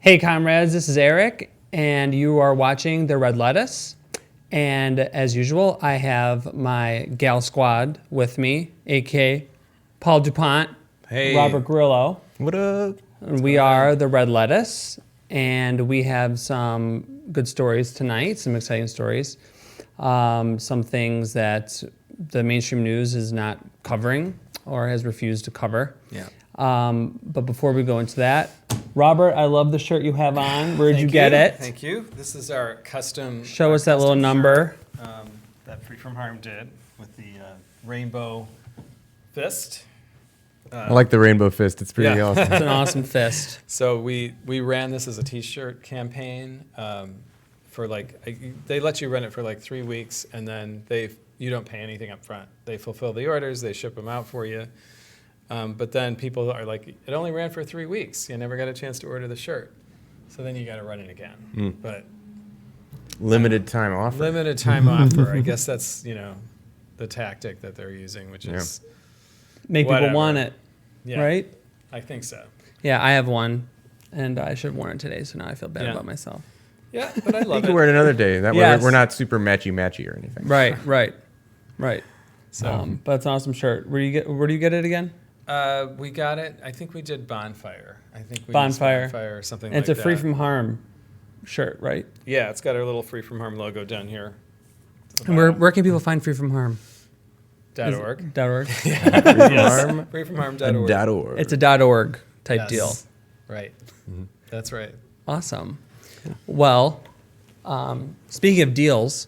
Hey comrades, this is Eric, and you are watching The Red Lettuce. And as usual, I have my gal squad with me, aka Paul DuPont, Hey. Robert Grillo. What up? We are The Red Lettuce, and we have some good stories tonight, some exciting stories. Some things that the mainstream news is not covering or has refused to cover. Yeah. But before we go into that, Robert, I love the shirt you have on. Where'd you get it? Thank you. This is our custom. Show us that little number. Shirt, that Free From Harm did with the rainbow fist. I like the rainbow fist. It's pretty Yeah. awesome. It's an awesome fist. So we ran this as a T-shirt campaign for they let you run it for like 3 weeks, and then you don't pay anything up front. They fulfill the orders, they ship them out for you. But then people are like, it only ran for 3 weeks. You never got a chance to order the shirt. So then you got to run it again. But Limited time offer. limited time offer. I guess that's, the tactic that they're using, which is Make whatever. people want it, Yeah, right? I think so. Yeah, I have one, and I should have worn it today, so now I feel bad Yeah. about myself. Yeah, but I You love can it. wear it another day. That Yes. way we're not super matchy or anything. Right. So But it's an awesome shirt. Where do you get it again? we got it. I think we did Bonfire. I think we used Bonfire. Bonfire or something And like it's a that. Free From Harm shirt, right? Yeah, it's got our little Free From Harm logo down here. And where can people find Free From Harm? .org. .org. Yes. Harm. freefromharm.org. .org. It's a .org type Yes. deal. Right. That's right. Awesome. Well, speaking of deals,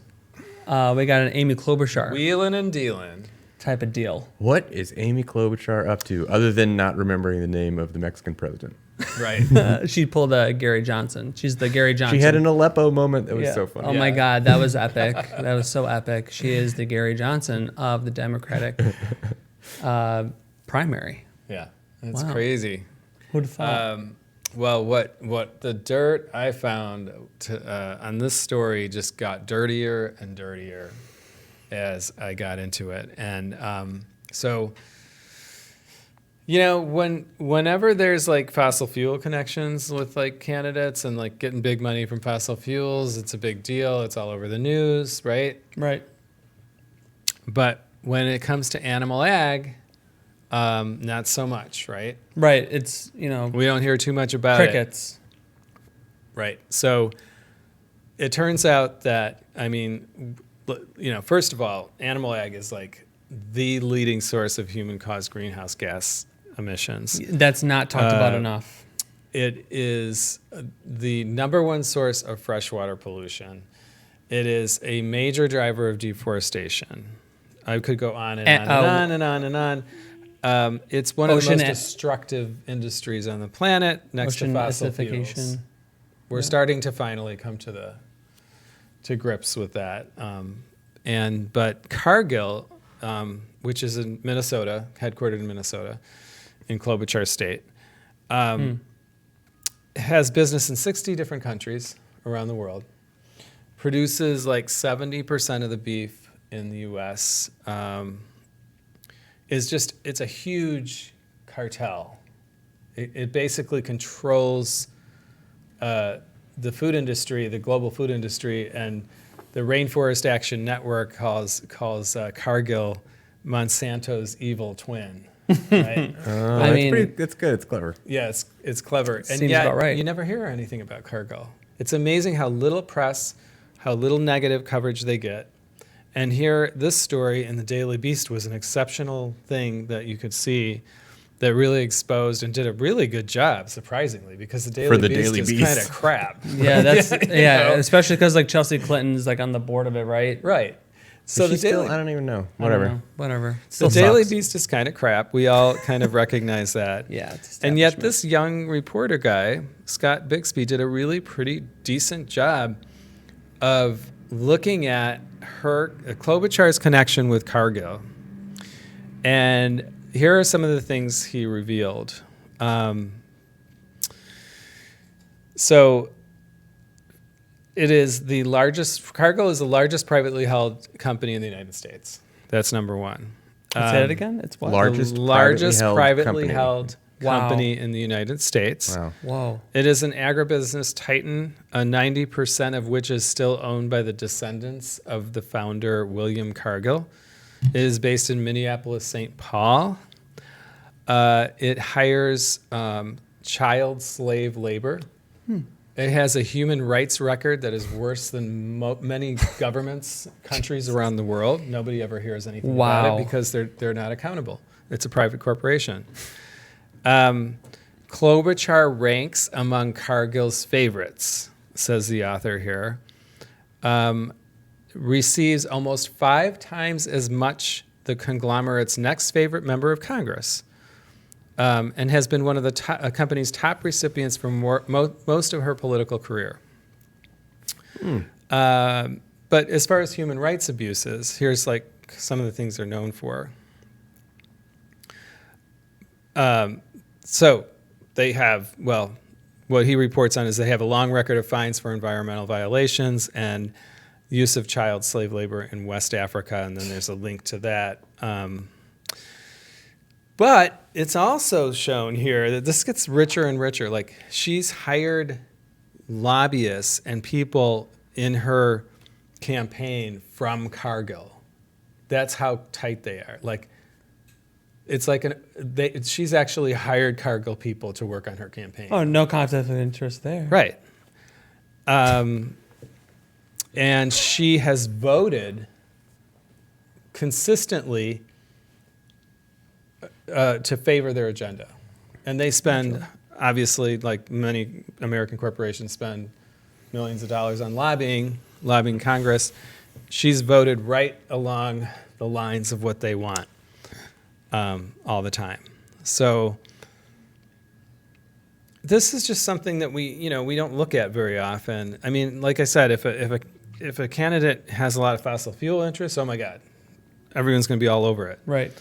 we got an Amy Klobuchar Wheeling and dealing. type of deal. What is Amy Klobuchar up to other than not remembering the name of the Mexican president? Right. She pulled a Gary Johnson. She's the Gary Johnson. She had an Aleppo moment that was Yeah. so funny. Oh my Yeah. God, that was epic. That was so epic. She is the Gary Johnson of the Democratic primary. Yeah. That's Wow. crazy. Who'd have thought? Well, what the dirt I found on this story just got dirtier and dirtier as I got into it. And so, whenever there's like fossil fuel connections with like candidates and like getting big money from fossil fuels, it's a big deal. It's all over the news, right? Right. But when it comes to animal ag, not so much, right? Right. It's, We don't hear too much about crickets. it. Right. So it turns out that, first of all, animal ag is like the leading source of human-caused greenhouse gas emissions. That's not talked about enough. It is the number one source of freshwater pollution. It is a major driver of deforestation. I could go on and on and on and on. It's one of the most destructive industries on the planet next to fossil fuels. We're starting to finally come to grips with that. But Cargill, which is in Minnesota, headquartered in Minnesota, in Klobuchar State, has business in 60 different countries around the world, produces like 70% of the beef in the U.S., it's a huge cartel. It basically controls the food industry, the global food industry, and the Rainforest Action Network calls Cargill Monsanto's evil twin. Right? It's good. It's clever. Yeah, it's clever. And Seems yet, about right. you never hear anything about Cargill. It's amazing how little press, how little negative coverage they get. And here, this story in the Daily Beast was an exceptional thing that you could see that really exposed and did a really good job, surprisingly, because the Daily Beast is kind of crap. Yeah, that's especially because like Chelsea Clinton's like on the board of it, right? Right. So I don't even know. Whatever. Whatever. The Still Daily sucks. Beast is kind of crap. We all kind of recognize that. Yeah. It's And yet establishment. this young reporter guy, Scott Bixby, did a really pretty decent job of looking at Klobuchar's connection with Cargill. And here are some of the things he revealed. So it is Cargill is the largest privately held company in the United States. That's number one. Say it again. It's what? Largest The largest privately privately held held company in the United States. Wow. Whoa. It is an agribusiness titan, 90% of which is still owned by the descendants of the founder, William Cargill. It is based in Minneapolis, St. Paul. It hires child slave labor. It has a human rights record that is worse than many governments, countries around the world. Nobody ever hears anything about it because they're not accountable. It's a private corporation. Klobuchar ranks among Cargill's favorites, says the author here. Receives almost 5 times as much the conglomerate's next favorite member of Congress. And has been one of the company's top recipients for most of her political career. But as far as human rights abuses, here's like some of the things they're known for. So they have, well, what he reports on is they have a long record of fines for environmental violations and use of child slave labor in West Africa, and then there's a link to that. But it's also shown here that this gets richer and richer. Like, she's hired lobbyists and people in her campaign from Cargill. That's how tight they are. Like, it's like she's actually hired Cargill people to work on her campaign. Oh, no conflict of interest there. Right. And she has voted consistently to favor their agenda. And they spend, obviously, like many American corporations, spend millions of dollars on lobbying Congress. She's voted right along the lines of what they want all the time. So this is just something that we don't look at very often. I mean, like I said, if a candidate has a lot of fossil fuel interests, oh my God, everyone's going to be all over it. Right.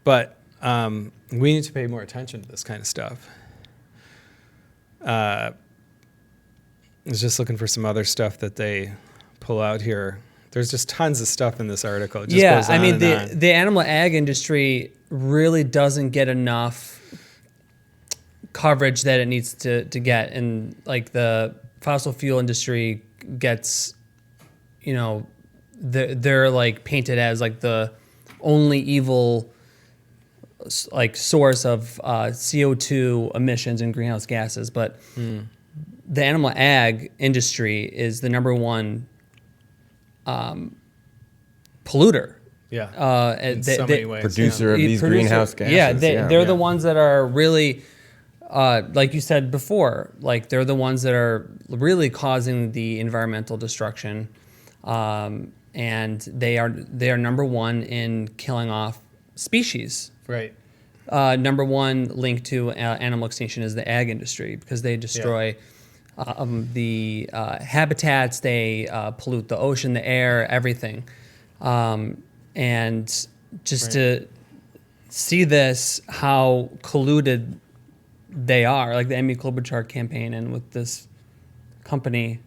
But we need to pay more attention to this kind of stuff. I was just looking for some other stuff that they pull out here. There's just tons of stuff in this article. It just goes on I mean, and on. the animal ag industry really doesn't get enough coverage that it needs to get. And like the fossil fuel industry gets, they're like painted as like the only evil like source of CO2 emissions and greenhouse gases. But the animal ag industry is the number one polluter. Yeah. In so many ways. Producer of these greenhouse gases. Yeah, they're the ones that are really, like you said before, like they're the ones that are really causing the environmental destruction, and they are number one in killing off species. Right. Number one link to animal extinction is the ag industry because they destroy the habitats, they pollute the ocean, the air, everything. And just to see this, how colluded they are, like the Amy Klobuchar campaign and with this company,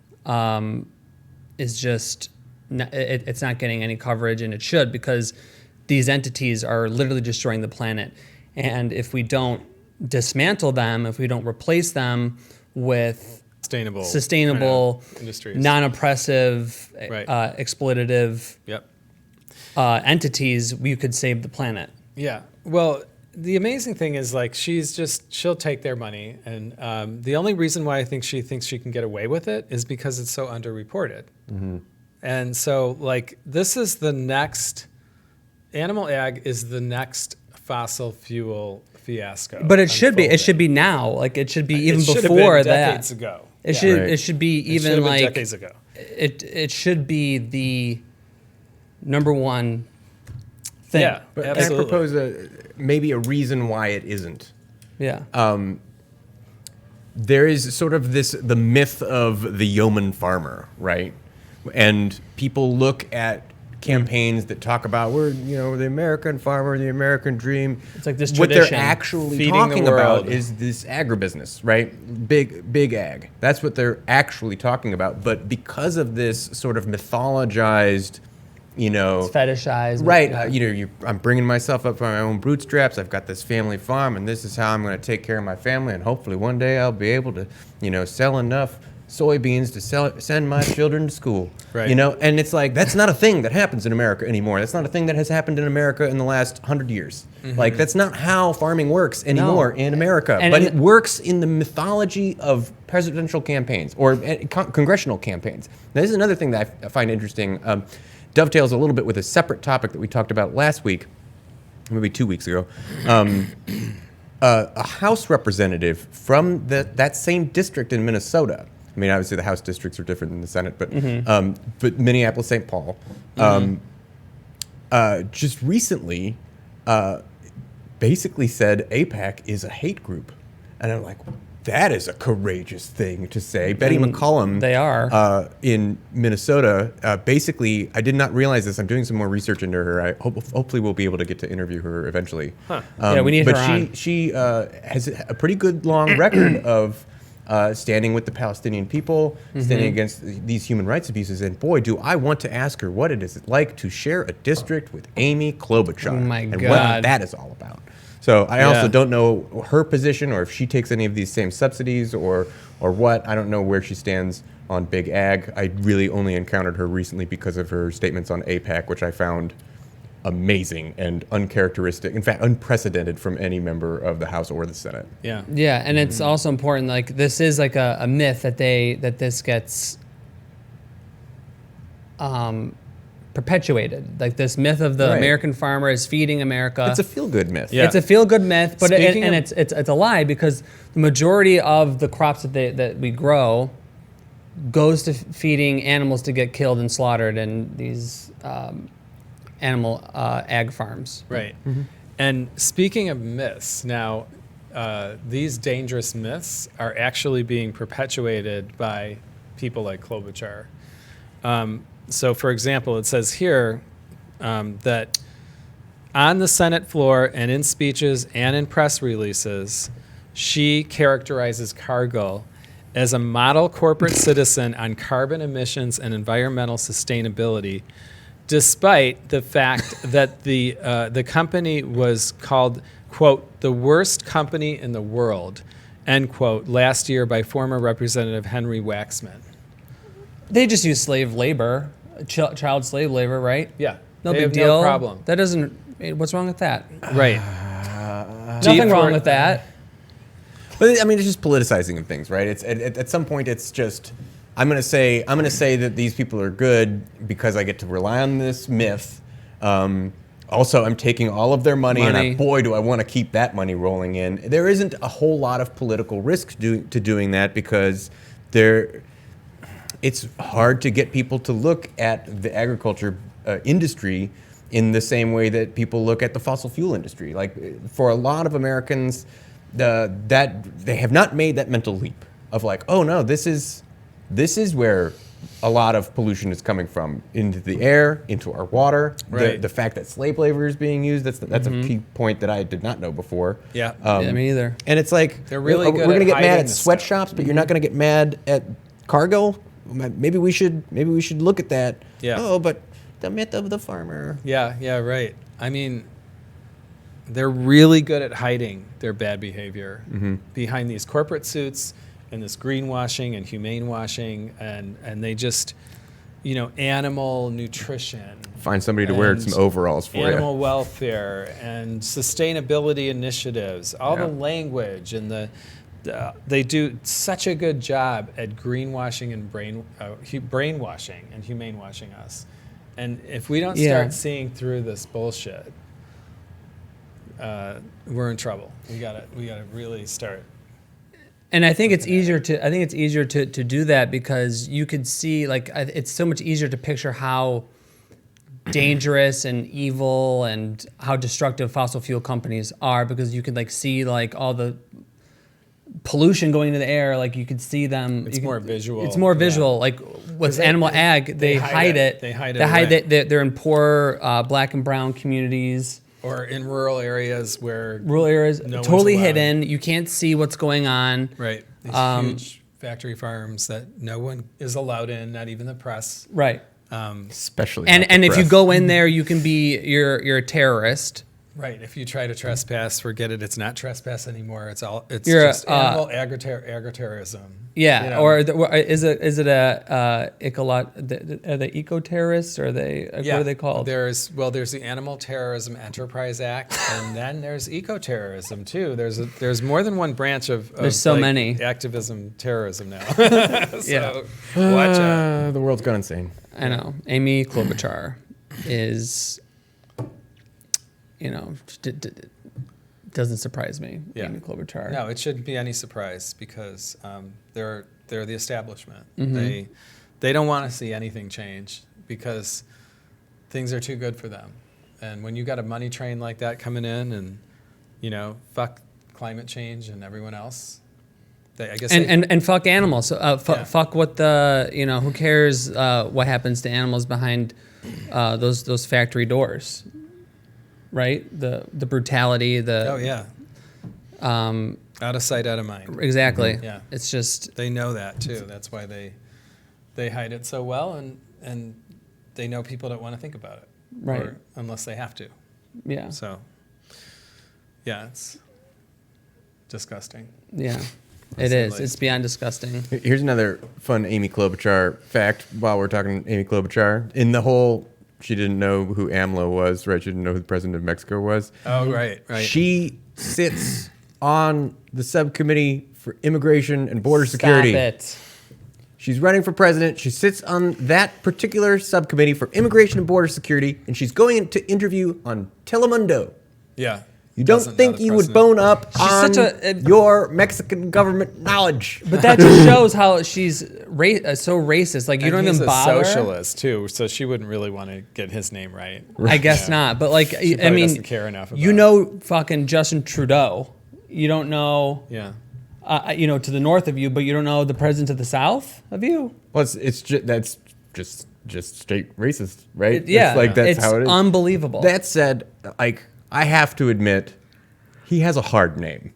is just, it's not getting any coverage, and it should, because these entities are literally destroying the planet. And if we don't dismantle them, if we don't replace them with sustainable industries, non-oppressive, exploitative entities, we could save the planet. Yeah. Well, the amazing thing is, like, she'll take their money, and the only reason why I think she thinks she can get away with it is because it's so underreported. Mm-hmm. And so, like, this is the next, animal ag is the next fossil fuel fiasco. But it should be. It should be now. Like, it should be even before that. Decades ago. It should. It should be even like decades ago. It should be the number one thing. Yeah, but absolutely. I propose maybe a reason why it isn't. Yeah. There is sort of the myth of the yeoman farmer, right? And people look at campaigns that talk about the American farmer, the American dream. It's like this What tradition. they're actually Feeding talking the world. about is this agribusiness, right? Big ag. That's what they're actually talking about. But because of this sort of mythologized It's fetishized. Right. Yeah. I'm bringing myself up by my own bootstraps. I've got this family farm, and this is how I'm going to take care of my family. And hopefully one day I'll be able to, sell enough soybeans to send my children to school. Right. And it's like, that's not a thing that happens in America anymore. That's not a thing that has happened in America in the last 100 years. Like, that's not how farming works anymore in America. But it works in the mythology of presidential campaigns or congressional campaigns. Now, this is another thing that I find interesting. Dovetails a little bit with a separate topic that we talked about last week, maybe 2 weeks ago. A House representative from that same district in Minnesota. I mean, obviously the House districts are different than the Senate, but Minneapolis, St. Paul, just recently basically said AIPAC is a hate group. And I'm like, that is a courageous thing to say. Betty McCollum, they are in Minnesota. Basically, I did not realize this. I'm doing some more research into her. Hopefully, we'll be able to get to interview her eventually. Yeah, we need her on. But she has a pretty good long record of standing with the Palestinian people, standing against these human rights abuses. And boy, do I want to ask her what it is like to share a district with Amy Klobuchar. Oh my and God. what that is all about. So I also don't know her position or if she takes any of these same subsidies or what. I don't know where she stands on big ag. I really only encountered her recently because of her statements on AIPAC, which I found amazing and uncharacteristic, in fact, unprecedented from any member of the House or the Senate. Yeah. Yeah, and it's also important, like, this is like a myth that this gets perpetuated. Like, this myth of the American farmer is feeding America. It's a feel-good myth. Yeah. It's a feel-good myth, but it's a lie, because the majority of the crops that we grow goes to feeding animals to get killed and slaughtered in these animal ag farms. Right. And speaking of myths, now these dangerous myths are actually being perpetuated by people like Klobuchar. So, for example, it says here that on the Senate floor and in speeches and in press releases, she characterizes Cargill as a model corporate citizen on carbon emissions and environmental sustainability, despite the fact that the company was called, quote, the worst company in the world, end quote, last year by former Representative Henry Waxman. They just use slave labor, child slave labor, right? Yeah. No they big have deal. No problem. That doesn't. What's wrong with that? Right. Nothing wrong with that. But I mean, it's just politicizing of things, right? It's at some point, it's just I'm gonna say that these people are good because I get to rely on this myth. Also, I'm taking all of their money. And boy, do I want to keep that money rolling in. There isn't a whole lot of political risk to doing that because it's hard to get people to look at the agriculture industry in the same way that people look at the fossil fuel industry. Like, for a lot of Americans, that they have not made that mental leap of like, oh no, this is where a lot of pollution is coming from, into the air, into our water. Right. The fact that slave labor is being used, that's a key point that I did not know before. Yeah. Yeah, me either. And it's like, they're really good we're going to at get mad hiding at this sweatshops, but you're not going to get mad at Cargill. Maybe we should look at that. Yeah. Oh, but the myth of the farmer. Yeah, right. I mean, they're really good at hiding their bad behavior behind these corporate suits and this greenwashing and humane washing, and they just, animal nutrition. Find somebody to wear some overalls for animal you. welfare and sustainability initiatives, all the language and they do such a good job at greenwashing and brainwashing and humane washing us. And if we don't start seeing through this bullshit, we're in trouble. We gotta really start. And I think it's easier to do that because you could see, like, it's so much easier to picture how dangerous and evil and how destructive fossil fuel companies are, because you could see all the pollution going into the air. Like, you could see them. It's more visual. It's more visual. Like with animal ag, they hide it. They hide it. They're in poor black and brown communities. Or in rural areas no totally hidden. You can't see what's going on. Right. These huge factory farms that no one is allowed in, not even the press. Right. Especially. And if you go in there, you can be you're a terrorist. Right. If you try to trespass, forget it. It's not trespass anymore. It's You're just animal agritourism. Yeah. You know? Or is it a are they eco terrorists, or what are they called? There's the Animal Terrorism Enterprise Act, and then there's eco-terrorism too. There's more than one branch of there's so many activism terrorism now. So watch out. The world's gone insane. I know. Amy Klobuchar is, doesn't surprise me. Yeah. Amy Klobuchar. No, it shouldn't be any surprise because they're the establishment. Mm-hmm. They don't want to see anything change because things are too good for them. And when you got a money train like that coming in, and fuck climate change and everyone else, and fuck animals. Fuck what who cares what happens to animals behind those factory doors, right? The brutality. Out of sight, out of mind. Exactly. Yeah. It's just they know that too. That's why they hide it so well, and they know people don't want to think about it, right? Unless they have to. Yeah. So yeah, it's disgusting. Yeah. It is. It's beyond disgusting. Here's another fun Amy Klobuchar fact while we're talking Amy Klobuchar. In the whole, she didn't know who AMLO was, right? She didn't know who the president of Mexico was. Oh, right. She sits on the subcommittee for immigration and border security. Stop it. She's running for president. She sits on that particular subcommittee for immigration and border security, and she's going to interview on Telemundo. Yeah. You don't think you would bone up on your Mexican government knowledge. But that just shows how she's so racist. Like, you don't even bother. He's a socialist, too, so she wouldn't really want to get his name right. I guess not. But, like, she doesn't care enough about fucking Justin Trudeau. You don't know, to the north of you, but you don't know the president to the south of you. Well, that's just straight racist, right? That's how it is. Unbelievable. That said, I have to admit, he has a hard name,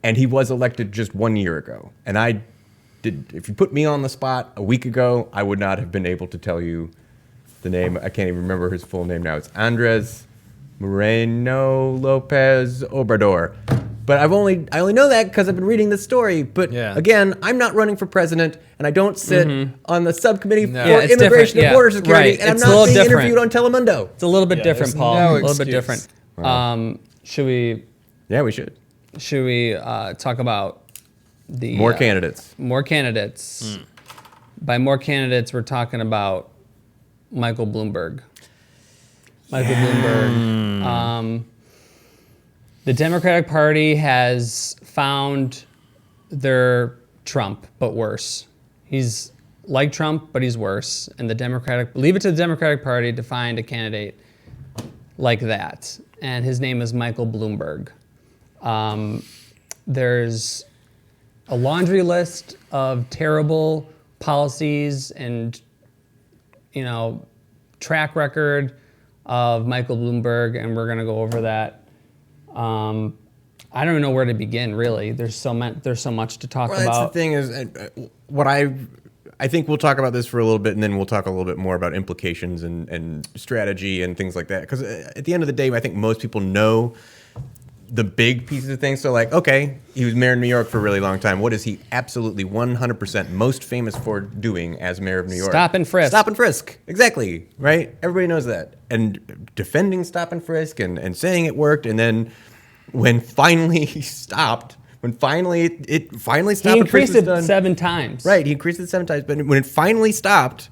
and he was elected just 1 year ago. And if you put me on the spot a week ago, I would not have been able to tell you the name. I can't even remember his full name now. It's Andres Moreno Lopez Obrador. But I only know that because I've been reading this story. But again, I'm not running for president, and I don't sit on the subcommittee for immigration and border security, and I'm not being interviewed on Telemundo. It's a little bit different, Paul. No a little bit different. Should we? Yeah, we should. Should we talk about the more candidates? More candidates. By more candidates, we're talking about Michael Bloomberg. Michael Bloomberg. The Democratic Party has found their Trump, but worse. He's like Trump, but he's worse. And leave it to the Democratic Party to find a candidate like that. And his name is Michael Bloomberg. There's a laundry list of terrible policies and, track record of Michael Bloomberg, and we're going to go over that. I don't even know where to begin, really. There's so much to talk about. That's the thing is, I think we'll talk about this for a little bit, and then we'll talk a little bit more about implications and strategy and things like that. Because at the end of the day, I think most people know the big pieces of things. So okay, he was mayor of New York for a really long time. What is he absolutely 100% most famous for doing as mayor of New York? Stop and frisk. Stop and frisk. Exactly. Right? Everybody knows that. And defending stop and frisk and saying it worked. And then when finally he stopped, it finally stopped. He increased it 7 times. Right. He increased it 7 times. But when it finally stopped,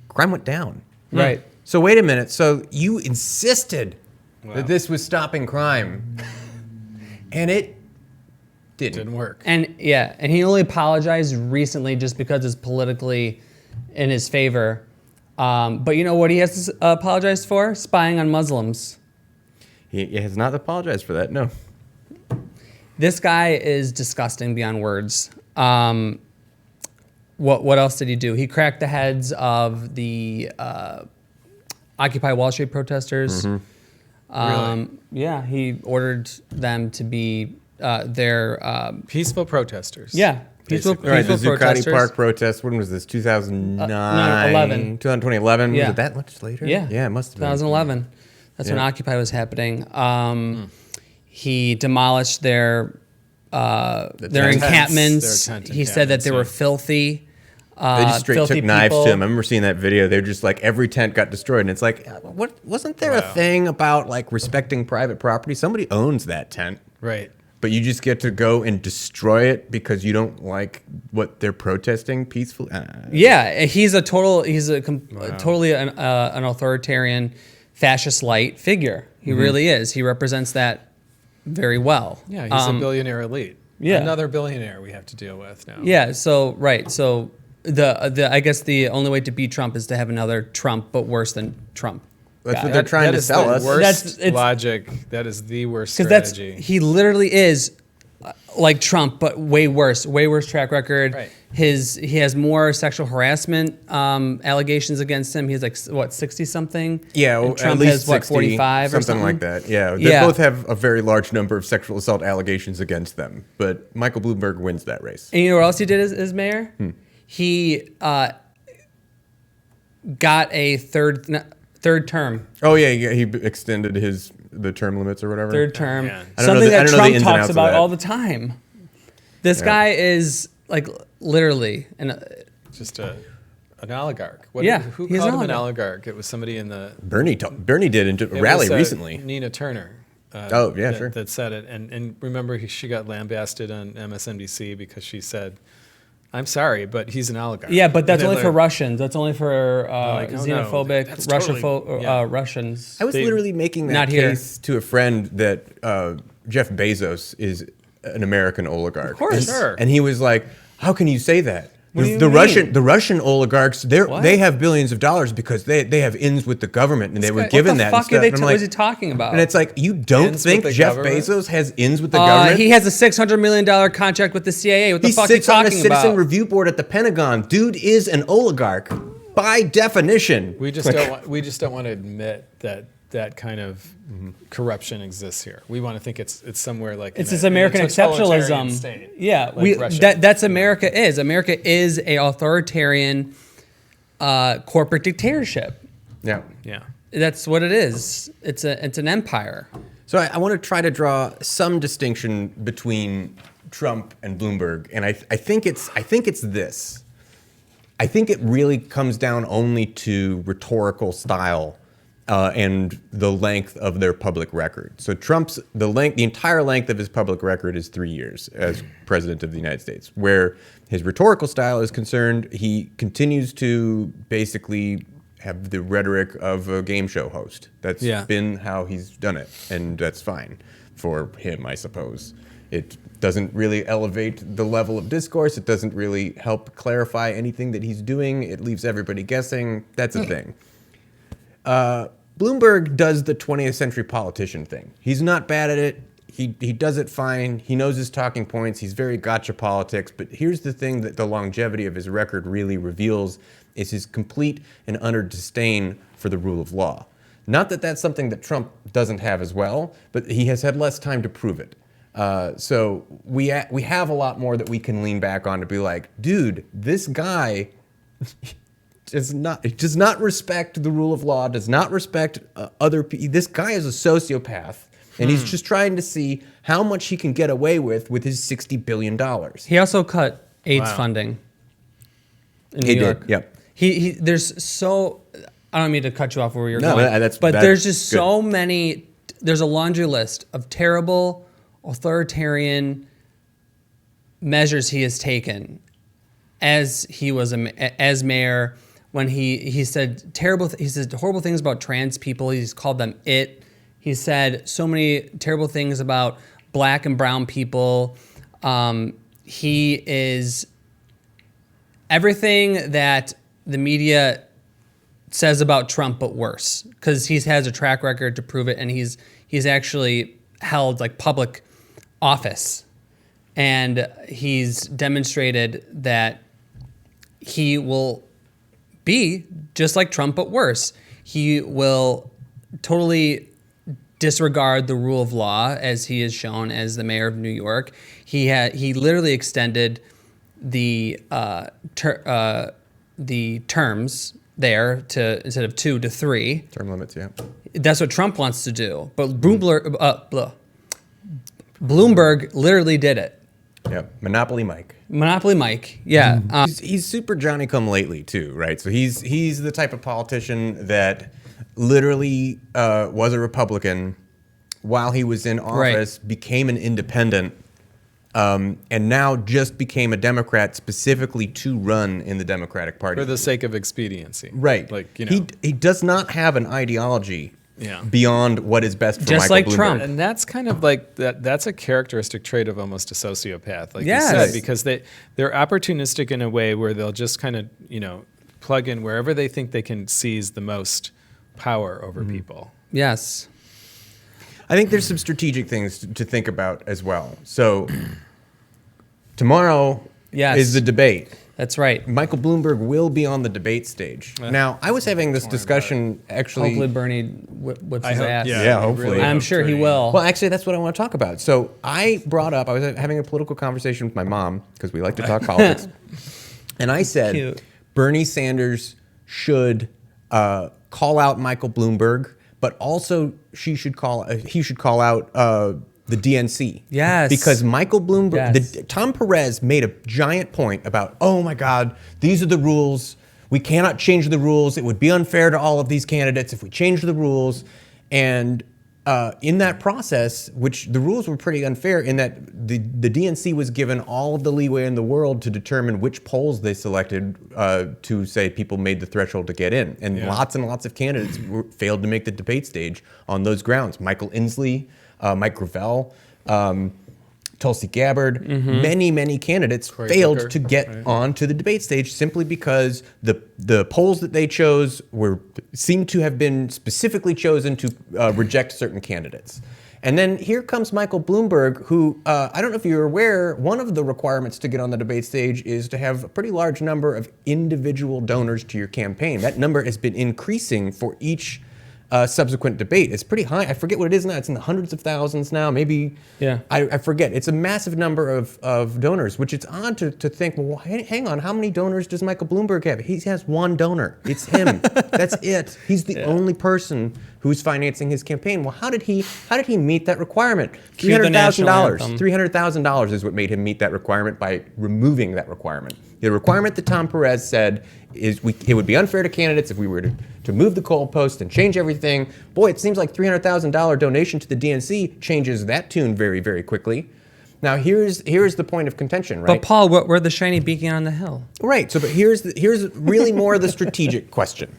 crime went down. Right. So wait a minute. So you insisted that this was stopping crime, and it didn't work. And he only apologized recently just because it's politically in his favor. But you know what he has to apologize for? Spying on Muslims. He has not apologized for that, no. This guy is disgusting beyond words. What else did he do? He cracked the heads of the Occupy Wall Street protesters. Really? Yeah, he ordered them to be their Peaceful protesters. peaceful Right, the peaceful Zuccotti protesters. Park protest. When was this? 2009? 11. 2011? Yeah. Was it that much later? Yeah, Yeah, it must have been. 2011. That's when Yeah. Occupy was happening. He demolished their encampments. Their tent He said that they were encampments, filthy. They just straight filthy took knives people. to him. I remember seeing that video. They were just like, every tent got destroyed. And it's like, what? Wasn't there a thing about like respecting private property? Somebody owns that tent. Right. But you just get to go and destroy it because you don't like what they're protesting peacefully. Yeah, totally an authoritarian, fascist light figure. He really is. He represents that very well. Yeah, he's a billionaire elite. Yeah. Another billionaire we have to deal with now. Yeah. So right. So the I guess the only way to beat Trump is to have another Trump, but worse than Trump. That's what they're trying to sell us. Worst logic. That is the worst Because strategy. he literally is like Trump, but way worse track record. Right. He has more sexual harassment allegations against him. He's like what 60 something. Yeah, and Trump at least has what 60, 45 or something like that. Yeah, they Yeah. both have a very large number of sexual assault allegations against them. But Michael Bloomberg wins that race. And you know what else he did as mayor? He got a third term. Oh yeah, he extended the term limits or whatever. Third term. Yeah. I don't know Something the- I that don't know the Trump ins and talks outs of about that. all the time. This guy is like literally Just an oligarch. Yeah, Who he's called an him an oligarch. oligarch? It was somebody in the Bernie did in a it rally was, recently. Nina Turner. Oh, yeah, that, sure. That said it, and remember she got lambasted on MSNBC because she said, "I'm sorry, but he's an oligarch." Yeah, but that's And only they're for like, Russians. That's only for like, oh, no, xenophobic that's totally- yeah. Russians. I was literally making that Not here. case to a friend that Jeff Bezos is an American oligarch. Of course. And, Sure. and he was like, "How can you say that? What do you the mean? Russian oligarchs, What? they have billions of dollars because they have ins with the government and they were What given the that." fuck and stuff. are they And I'm what is like- he talking about? And it's like, you don't Ins think with the Jeff government? Bezos has ins with the government? he has a $600 million contract with the CIA. What the He fuck are you sits on a talking citizen about? review board at the Pentagon. Dude is an oligarch by definition. We just don't want to admit that kind of corruption exists here. We want to think it's somewhere like It's in this a- in a American totalitarian exceptionalism. state, Yeah, like Russia. that's America is. America is a authoritarian corporate dictatorship. Yeah. Yeah. That's what it is. It's an empire. So I want to try to draw some distinction between Trump and Bloomberg, and I think it's this. I think it really comes down only to rhetorical style and the length of their public record. So Trump's the entire length of his public record is 3 years as president of the United States. Where his rhetorical style is concerned, he continues to basically have the rhetoric of a game show host. That's been how he's done it, and that's fine for him, I suppose. It doesn't really elevate the level of discourse. It doesn't really help clarify anything that he's doing. It leaves everybody guessing. That's a thing. Bloomberg does the 20th century politician thing. He's not bad at it. He does it fine. He knows his talking points. He's very gotcha politics. But here's the thing that the longevity of his record really reveals is his complete and utter disdain for the rule of law. Not that that's something that Trump doesn't have as well, but he has had less time to prove it. So we have a lot more that we can lean back on to be like, dude, this guy does not respect the rule of law, does not respect other people. This guy is a sociopath, and he's just trying to see how much he can get away with his $60 billion. He also cut AIDS funding in New York. Yep. There's so, I don't mean to cut you off where you're No, going, but there's just good. so many, there's a laundry list of terrible authoritarian measures he has taken as he was as mayor, when he said horrible things about trans people. He's called them it. He said so many terrible things about black and brown people. He is everything that the media says about Trump, but worse, because he has a track record to prove it, and he's actually held like public office, and he's demonstrated that he will be just like Trump, but worse. He will totally disregard the rule of law, as he is shown as the mayor of New York. He literally extended the terms there to, instead of 2 to 3. Term limits, yeah. That's what Trump wants to do, but Bloomberg literally did it. Yep. Monopoly Mike. Monopoly Mike, yeah. He's super Johnny come lately too, right? So he's the type of politician that literally was a Republican while he was in office, became an independent, and now just became a Democrat specifically to run in the Democratic Party For the sake of expediency. Right. Like, you know. He does not have an ideology Yeah. beyond what is best for Just Michael like Bloomberg. Trump. And that's kind of like that's a characteristic trait of almost a sociopath, like Yes. you said, because they're opportunistic in a way where they'll just kind of, you know, plug in wherever they think they can seize the most power over people. Yes. I think there's some strategic things to think about as well. So tomorrow is the debate. That's right. Michael Bloomberg will be on the debate stage. Now, I was having this discussion actually. Hopefully Bernie whips I his hope- ass. Yeah, hopefully. really I'm hope sure he Bernie- will. Well, actually, that's what I want to talk about. So I was having a political conversation with my mom, because we like to talk politics. And I said, Cute. Bernie Sanders should call out Michael Bloomberg, but also he should call out the DNC. Yes. Because Michael Bloomberg, Yes. Tom Perez made a giant point about, oh my God, these are the rules. We cannot change the rules. It would be unfair to all of these candidates if we change the rules. And in that process, which the rules were pretty unfair in that the DNC was given all of the leeway in the world to determine which polls they selected to say people made the threshold to get in. And lots and lots of candidates failed to make the debate stage on those grounds. Michael Inslee, Mike Gravel, Tulsi Gabbard, many candidates failed Booker, to get onto the debate stage simply because the polls that they chose seemed to have been specifically chosen to reject certain candidates. And then here comes Michael Bloomberg, who, I don't know if you're aware, one of the requirements to get on the debate stage is to have a pretty large number of individual donors to your campaign. That number has been increasing for each subsequent debate. It's pretty high. I forget what it is now. It's in the hundreds of thousands now. Maybe. Yeah. I forget. It's a massive number of donors, which it's odd to think, well, hang on, how many donors does Michael Bloomberg have? He has one donor. It's him. That's it. He's the only person who's financing his campaign. Well, how did he meet that requirement? $300,000. $300,000 is what made him meet that requirement by removing that requirement. The requirement that Tom Perez said is it would be unfair to candidates if we were to move the goalpost and change everything. Boy, it seems like $300,000 donation to the DNC changes that tune very, very quickly. Now, here's the point of contention, right? But Paul, we're the shiny beacon on the hill. Right. So, but here's really more the strategic question.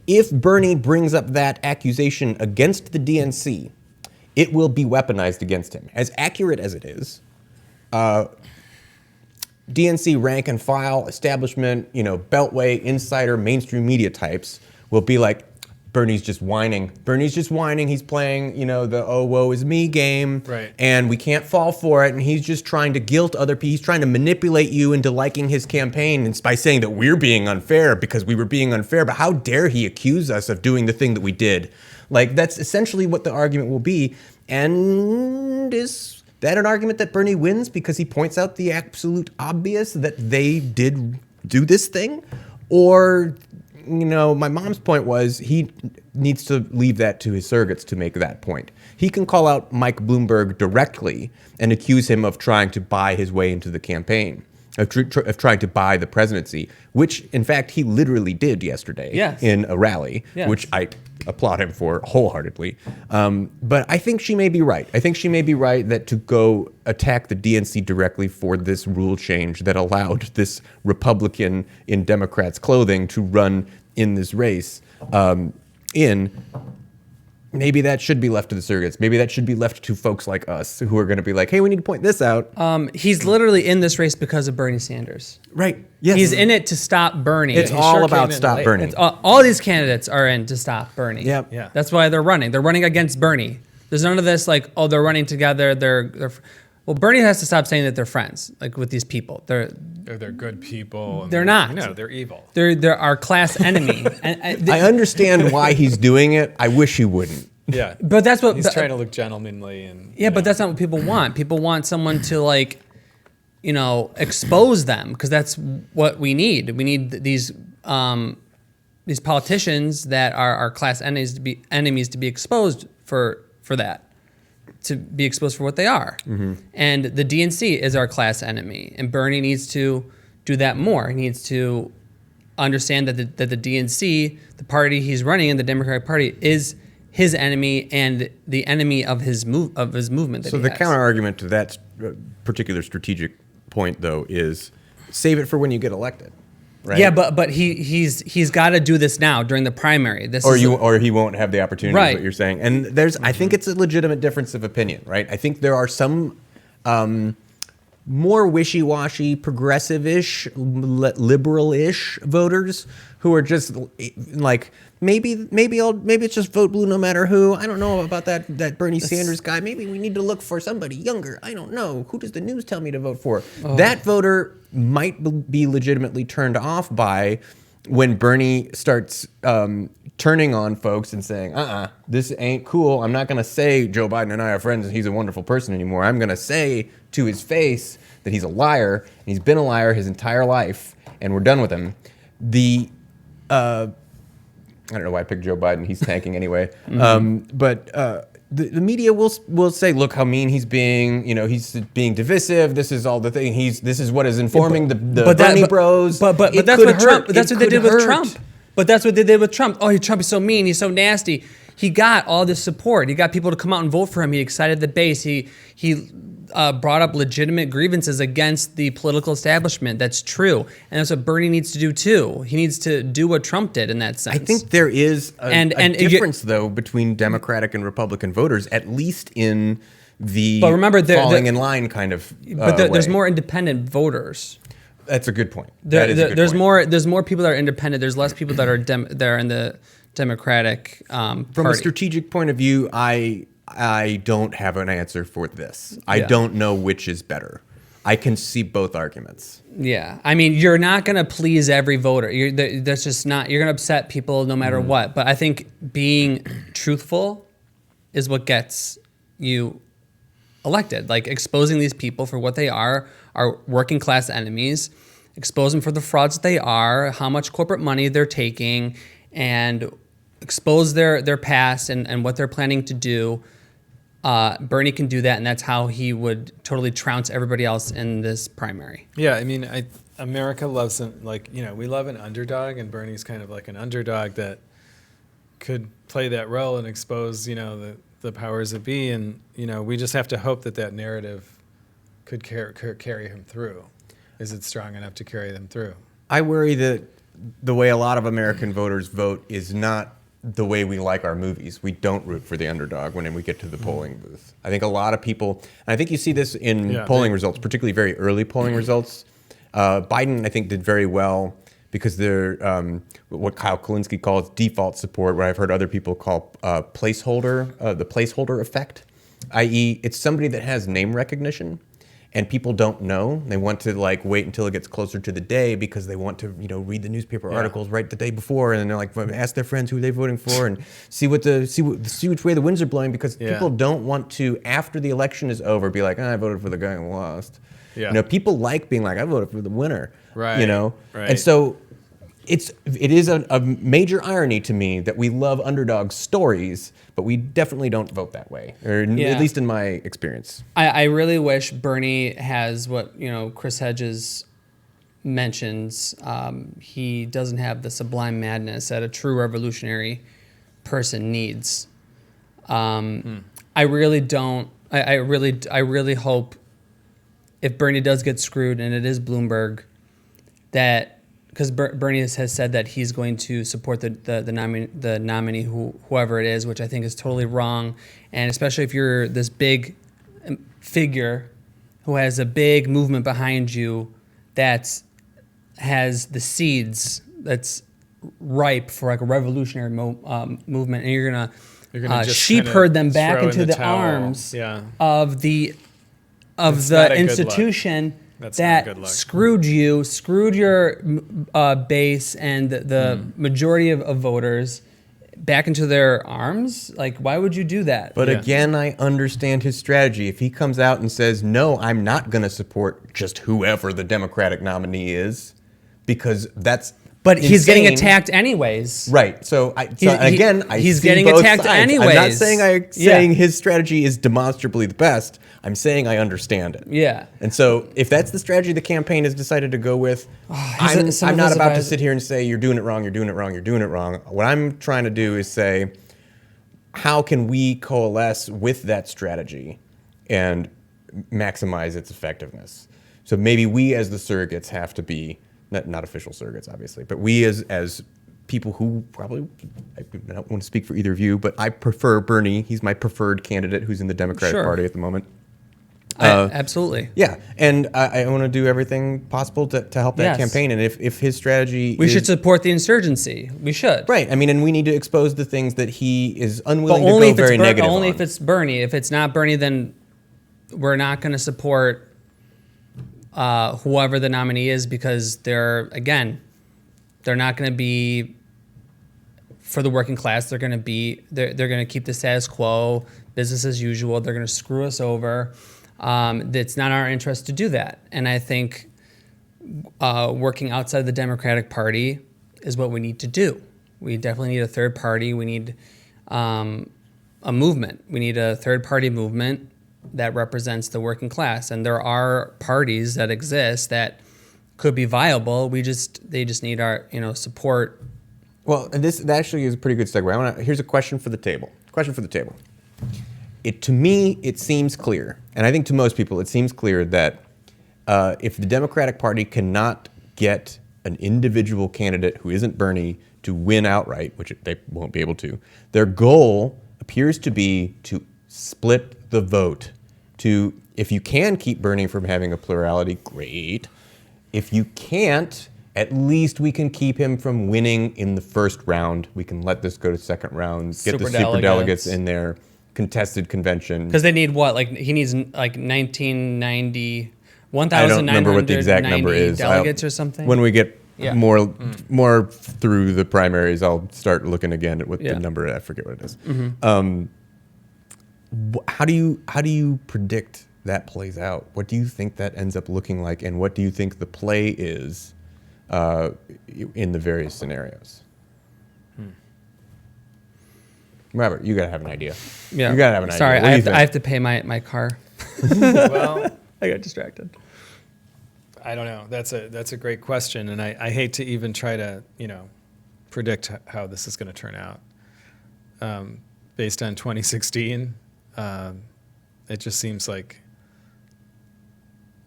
If Bernie brings up that accusation against the DNC, it will be weaponized against him. As accurate as it is, DNC rank and file, establishment, beltway, insider, mainstream media types will be like, Bernie's just whining. Bernie's just whining. He's playing, the oh, woe is me game. Right. And we can't fall for it. And he's just trying to guilt other people. He's trying to manipulate you into liking his campaign and by saying that we're being unfair because we were being unfair. But how dare he accuse us of doing the thing that we did? Like, that's essentially what the argument will be. And is that an argument that Bernie wins because he points out the absolute obvious that they did do this thing? Or, my mom's point was he needs to leave that to his surrogates to make that point. He can call out Mike Bloomberg directly and accuse him of trying to buy his way into the campaign, of trying to buy the presidency, which, in fact, he literally did yesterday in a rally, which I applaud him for wholeheartedly. But I think she may be right. I think she may be right that to go attack the DNC directly for this rule change that allowed this Republican in Democrats' clothing to run in this race, maybe that should be left to the surrogates. Maybe that should be left to folks like us who are going to be like, hey, we need to point this out. He's literally in this race because of Bernie Sanders. Right. Yes. He's in it to stop Bernie. It's all about stop Bernie. All these candidates are in to stop Bernie. Yep. Yeah. That's why they're running. They're running against Bernie. There's none of this like, oh, they're running together. Well, Bernie has to stop saying that they're friends, like with these people. They're good people. And They're not. No, they're evil. They're our class enemy. I understand why he's doing it. I wish he wouldn't. Yeah, But that's what he's trying to look gentlemanly and. Yeah, but that's not what people want. People want someone to like, expose them because that's what we need. We need these politicians that are our class enemies to be exposed for that, to be exposed for what they are. Mm-hmm. And the DNC is our class enemy, and Bernie needs to do that more. He needs to understand that the DNC, the party he's running in, the Democratic Party, is his enemy and the enemy of his movement. So the counter argument to that particular strategic point, though, is save it for when you get elected, right? Yeah, but he's got to do this now during the primary. Or he won't have the opportunity. Right. Is what you're saying, and I think it's a legitimate difference of opinion, right? I think there are some more wishy-washy, progressive-ish, liberal-ish voters who are just like, maybe it's just vote blue no matter who. I don't know about that Bernie Sanders guy. Maybe we need to look for somebody younger. I don't know. Who does the news tell me to vote for? Oh. That voter might be legitimately turned off by when Bernie starts turning on folks and saying, this ain't cool. I'm not going to say Joe Biden and I are friends and he's a wonderful person anymore. I'm going to say to his face that he's a liar, and he's been a liar his entire life, and we're done with him. I don't know why I picked Joe Biden. He's tanking anyway. Mm-hmm. But the media will say, look how mean he's being. He's being divisive. This is all the thing. This is what is informing the Bernie bros. But that's what Trump. That's what they did with Trump. But that's what they did with Trump. Oh, Trump is so mean. He's so nasty. He got all this support. He got people to come out and vote for him. He excited the base. He brought up legitimate grievances against the political establishment. That's true. And that's what Bernie needs to do too. He needs to do what Trump did in that sense. I think there is a difference, though, between Democratic and Republican voters, at least in the falling in line kind of there's more independent voters. That's a good point. There's more people that are independent. There's less people that are in the Democratic party. From a strategic point of view, I don't have an answer for this. I don't know which is better. I can see both arguments. Yeah. I mean, you're not going to please every voter. That's just not, you're going to upset people no matter what. But I think being truthful is what gets you elected. Like exposing these people for what they are working class enemies, expose them for the frauds that they are, how much corporate money they're taking, and expose their past and what they're planning to do. Bernie can do that, and that's how he would totally trounce everybody else in this primary. Yeah, I mean, America loves we love an underdog, and Bernie's kind of like an underdog that could play that role and expose, the powers that be, and we just have to hope that narrative could carry him through. Is it strong enough to carry them through? I worry that the way a lot of American voters vote is not the way we like our movies. We don't root for the underdog when we get to the polling booth. I think a lot of people, and I think you see this in polling results, particularly very early polling results. Biden, I think, did very well because they're what Kyle Kulinski calls default support, what I've heard other people call the placeholder effect, i.e. it's somebody that has name recognition. And people don't know. They want to wait until it gets closer to the day because they want to read the newspaper articles right the day before, and then they're ask their friends who they're voting for and see which way the winds are blowing because people don't want to, after the election is over, be like, I voted for the guy who lost. Yeah. People like being like, I voted for the winner. Right. Right. And so it is a major irony to me that we love underdog stories, but we definitely don't vote that way, or at least in my experience. I really wish Bernie has what Chris Hedges mentions. He doesn't have the sublime madness that a true revolutionary person needs. I really don't. I really hope if Bernie does get screwed, and it is Bloomberg, that. Because Bernie has said that he's going to support the nominee, whoever it is, which I think is totally wrong. And especially if you're this big figure who has a big movement behind you that has the seeds that's ripe for a revolutionary movement, and you're gonna sheep herd them back into the arms of the institution. That screwed your base and the majority of voters back into their arms? Like, why would you do that? But again, I understand his strategy. If he comes out and says, no, I'm not going to support just whoever the Democratic nominee is, because that's But he's insane. getting attacked anyways. Right. So He's see getting both attacked sides. anyways. I'm not saying his strategy is demonstrably the best. I'm saying I understand it. Yeah. And so if that's the strategy the campaign has decided to go with, I'm not about to sit here and say you're doing it wrong, you're doing it wrong, you're doing it wrong. What I'm trying to do is say, how can we coalesce with that strategy and maximize its effectiveness? So maybe we as the surrogates have to be not official surrogates, obviously, but we as people who probably, I don't want to speak for either of you, but I prefer Bernie. He's my preferred candidate who's in the Democratic Party at the moment. Absolutely. Yeah, and I want to do everything possible to help that campaign. And if his strategy We should support the insurgency. We should. Right. I mean, and we need to expose the things that he is unwilling to go very negative Only on. if it's Bernie. If it's not Bernie, then we're not going to support whoever the nominee is, because they're not going to be for the working class. They're going to keep the status quo, business as usual. They're going to screw us over. It's not our interest to do that. And I think working outside the Democratic Party is what we need to do. We definitely need a third party. We need a movement. We need a third party movement that represents the working class. And there are parties that exist that could be viable. They just need our support. Well, and that actually is a pretty good segue. Here's a question for the table. To me, it seems clear, and I think to most people, it seems clear that if the Democratic Party cannot get an individual candidate who isn't Bernie to win outright, which they won't be able to, their goal appears to be to split the vote. If you can keep Bernie from having a plurality, great. If you can't, at least we can keep him from winning in the first round. We can let this go to second round, get the superdelegates in there. Contested convention. Because they need what? He needs 1,990, 1,990 I don't remember what the exact number is. Delegates or something. When we get more through the primaries, I'll start looking again at what the number. I forget what it is. Mm-hmm. How do you predict that plays out? What do you think that ends up looking like, and what do you think the play is in the various scenarios? Robert, you gotta have an idea. Yeah. You gotta have an idea. Sorry, I have to pay my car. Well, I got distracted. I don't know. That's a great question, and I hate to even try to predict how this is going to turn out. Based on 2016, it just seems like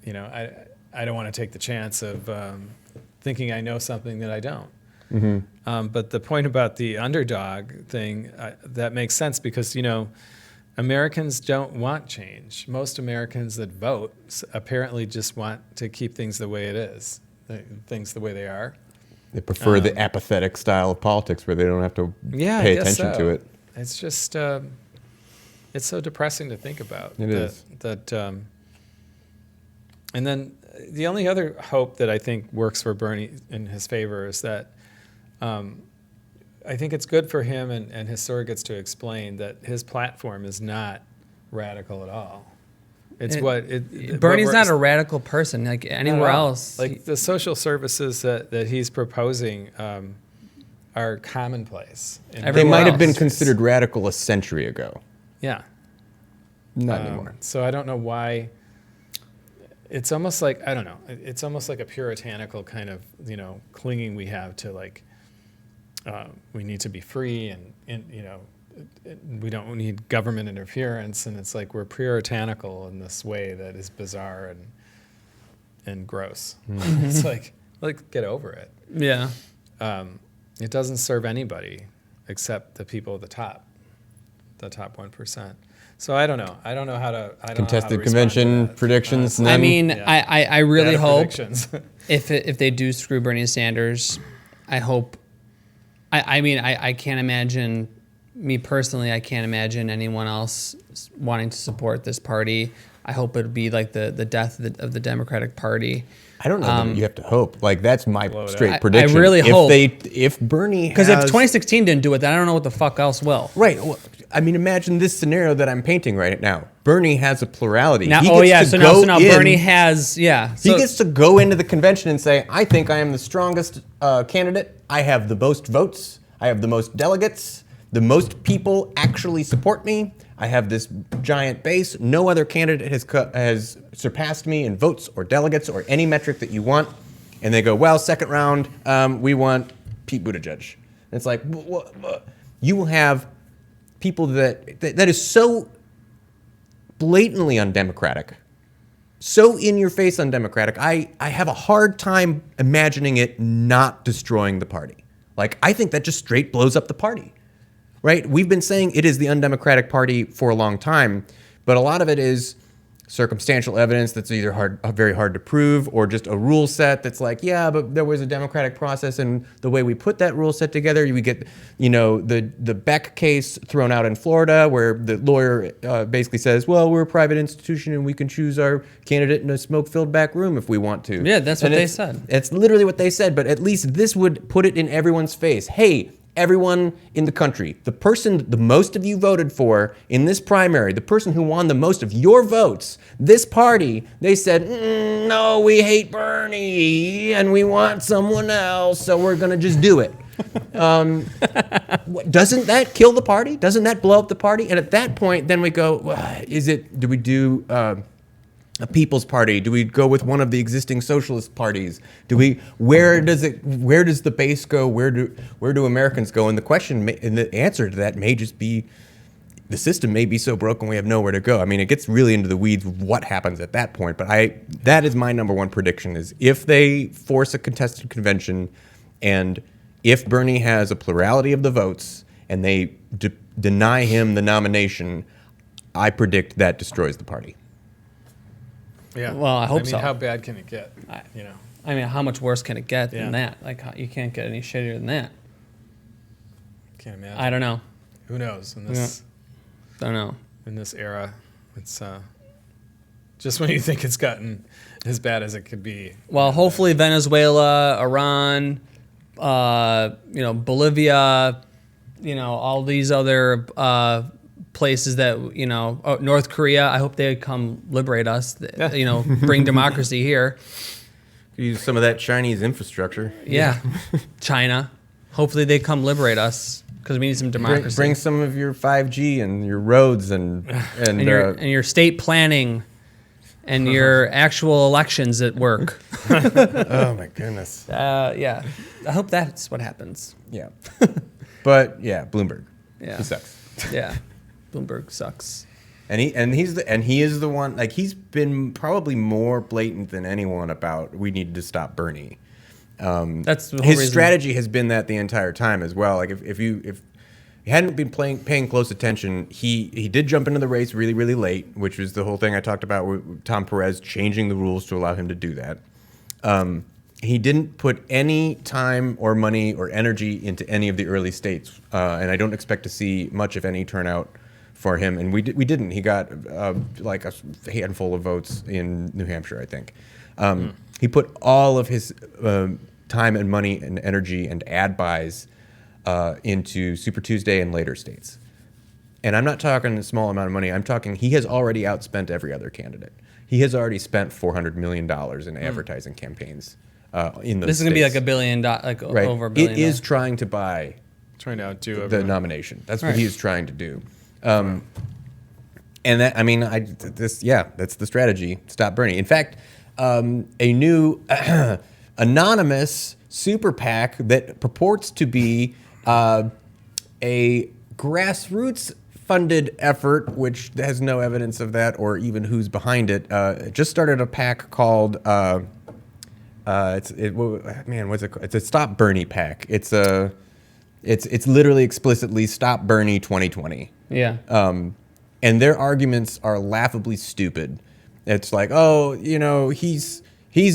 I don't want to take the chance of thinking I know something that I don't. Mm-hmm. But the point about the underdog thing, that makes sense because, Americans don't want change. Most Americans that vote apparently just want to keep things the way it is, things the way they are. They prefer the apathetic style of politics where they don't have to pay attention to it. It's just, it's so depressing to think about. It is. And then the only other hope that I think works for Bernie in his favor is that I think it's good for him and his surrogates to explain that his platform is not radical at all. Bernie's not a radical person like anywhere else. Like the social services that he's proposing are commonplace. They might have been considered radical a century ago. Yeah. Not anymore. So I don't know why. It's almost like, I don't know, it's almost like a puritanical kind of, clinging we have to we need to be free and we don't need government interference. And it's like we're puritanical in this way that is bizarre and gross. Mm-hmm. It's like get over it. Yeah. It doesn't serve anybody except the people at the top 1%. So I don't know. I don't know how to. Contested convention predictions. I mean, yeah. I really hope if they do screw Bernie Sanders, I hope. I can't imagine. Me personally, I can't imagine anyone else wanting to support this party. I hope it would be like the death of the Democratic Party. I don't know that you have to hope. Like, that's my straight I prediction. really hope. If Bernie Because if 2016 didn't do it, then I don't know what the fuck else will. Right. Well, I mean, imagine this scenario that I'm painting right now. Bernie has a plurality. Now, so now Bernie has, he gets to go into the convention and say, I think I am the strongest candidate. I have the most votes. I have the most delegates. The most people actually support me. I have this giant base. No other candidate has surpassed me in votes or delegates or any metric that you want. And they go, well, second round, we want Pete Buttigieg. And it's like, you will have people that is so blatantly undemocratic, so in your face undemocratic. I have a hard time imagining it not destroying the party. Like, I think that just straight blows up the party. Right? We've been saying it is the undemocratic party for a long time, but a lot of it is circumstantial evidence that's either very hard to prove, or just a rule set that's like, yeah, but there was a democratic process, and the way we put that rule set together, we get, the Beck case thrown out in Florida, where the lawyer basically says, well, we're a private institution and we can choose our candidate in a smoke-filled back room if we want to. Yeah, that's what they said. It's literally what they said, but at least this would put it in everyone's face. Hey, everyone in the country, the person the most of you voted for in this primary, the person who won the most of your votes, this party, they said, no, we hate Bernie and we want someone else, so we're going to just do it. Doesn't that kill the party? Doesn't that blow up the party? And at that point, then we go, do we do a People's Party? Do we go with one of the existing socialist parties? Where does the base go? Where do Americans go? And the answer to that may just be, the system may be so broken we have nowhere to go. I mean, it gets really into the weeds of what happens at that point. But that is my number one prediction: is if they force a contested convention, and if Bernie has a plurality of the votes, and they deny him the nomination, I predict that destroys the party. Yeah. Well, I hope so. How bad can it get? I mean, how much worse can it get than that? Like, you can't get any shittier than that. Can't imagine. I don't know. Who knows? In this, don't know. In this era, it's just when you think it's gotten as bad as it could be. Well, hopefully Venezuela, Iran, Bolivia, all these other places that, North Korea, I hope they come liberate us, bring democracy here. Use some of that Chinese infrastructure. Yeah. China. Hopefully they come liberate us, because we need some democracy. Bring some of your 5G and your roads and your state planning and your actual elections at work. Oh my goodness. Yeah. I hope that's what happens. Yeah. But yeah, Bloomberg. Yeah. He sucks. Yeah. Bloomberg sucks. And he is the one, like, he's been probably more blatant than anyone about we need to stop Bernie. That's the whole his reason. strategy has been that the entire time as well. Like, if you hadn't been paying close attention, he did jump into the race really, really late, which was the whole thing I talked about with Tom Perez changing the rules to allow him to do that. He didn't put any time or money or energy into any of the early states, and I don't expect to see much, if any, turnout for him. And we didn't. He got like a handful of votes in New Hampshire, I think. He put all of his time and money and energy and ad buys into Super Tuesday and later states. And I'm not talking a small amount of money. I'm talking he has already outspent every other candidate. He has already spent $400 million in advertising campaigns in those This is going to be like states. $1 billion, Right. over $1 billion. It is trying to buy Trying to outdo the nomination. That's what Right. he is trying to do. And that, I mean, that's the strategy. Stop Bernie. In fact, a new anonymous super PAC that purports to be a grassroots funded effort, which has no evidence of that or even who's behind it, just started a PAC called what's it called? It's a Stop Bernie PAC. It's literally explicitly Stop Bernie 2020. Yeah. And their arguments are laughably stupid. It's like, he's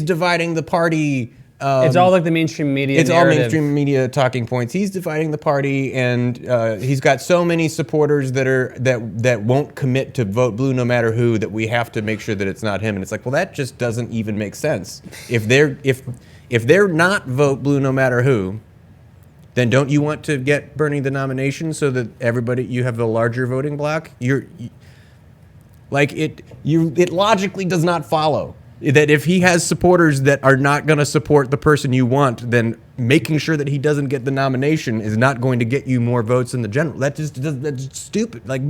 dividing the party. it's all like the mainstream media. It's narrative. all mainstream media talking points. He's dividing the party, and he's got so many supporters that won't commit to vote blue no matter who, that we have to make sure that it's not him. And it's like, well, that just doesn't even make sense. If they're not vote blue no matter who, then don't you want to get Bernie the nomination so that you have the larger voting bloc? It logically does not follow that if he has supporters that are not going to support the person you want, then making sure that he doesn't get the nomination is not going to get you more votes in the general. That's stupid. Like,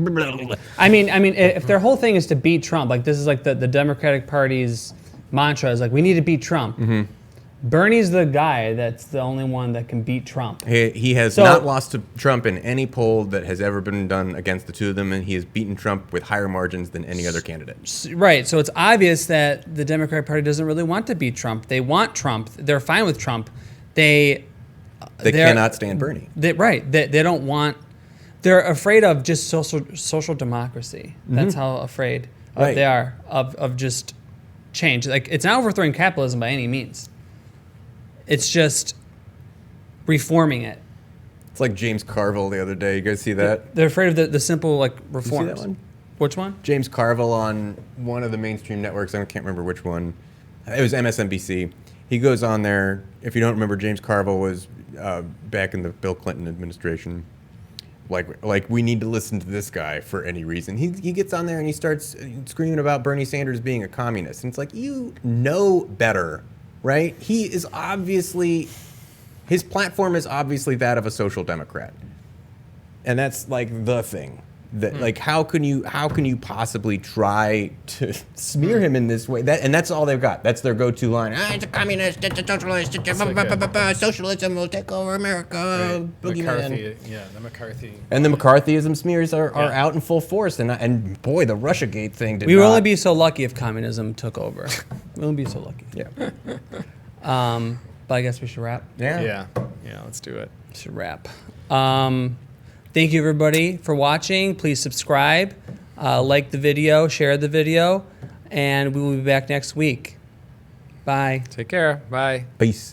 I mean, if their whole thing is to beat Trump, like this is like the Democratic Party's mantra is like, we need to beat Trump. Mm-hmm. Bernie's the guy that's the only one that can beat Trump. He has not lost to Trump in any poll that has ever been done against the two of them, and he has beaten Trump with higher margins than any other candidate. Right. So it's obvious that the Democratic Party doesn't really want to beat Trump. They want Trump. They're fine with Trump. They cannot stand Bernie. They don't want. They're afraid of just social democracy. That's how afraid they are of just change. Like, it's not overthrowing capitalism by any means. It's just reforming it. It's like James Carville the other day. You guys see that? They're afraid of the simple reforms. You see that one? Which one? James Carville on one of the mainstream networks. I can't remember which one. It was MSNBC. He goes on there. If you don't remember, James Carville was back in the Bill Clinton administration. Like we need to listen to this guy for any reason. He gets on there and he starts screaming about Bernie Sanders being a communist. And it's like, you know better, right? His platform is obviously that of a social democrat. And that's like the thing. That like how can you possibly try to smear him in this way? And that's all they've got. That's their go-to line. It's a communist, it's a socialist, socialism will take over America. Right. McCarthy, the McCarthy. And the McCarthyism smears are out in full force. And boy, the Russiagate thing did We would only be so lucky if communism took over. We wouldn't be so lucky. Yeah. But I guess we should wrap. Yeah, let's do it. We should wrap. Thank you, everybody, for watching. Please subscribe, like the video, share the video, and we will be back next week. Bye. Take care. Bye. Peace.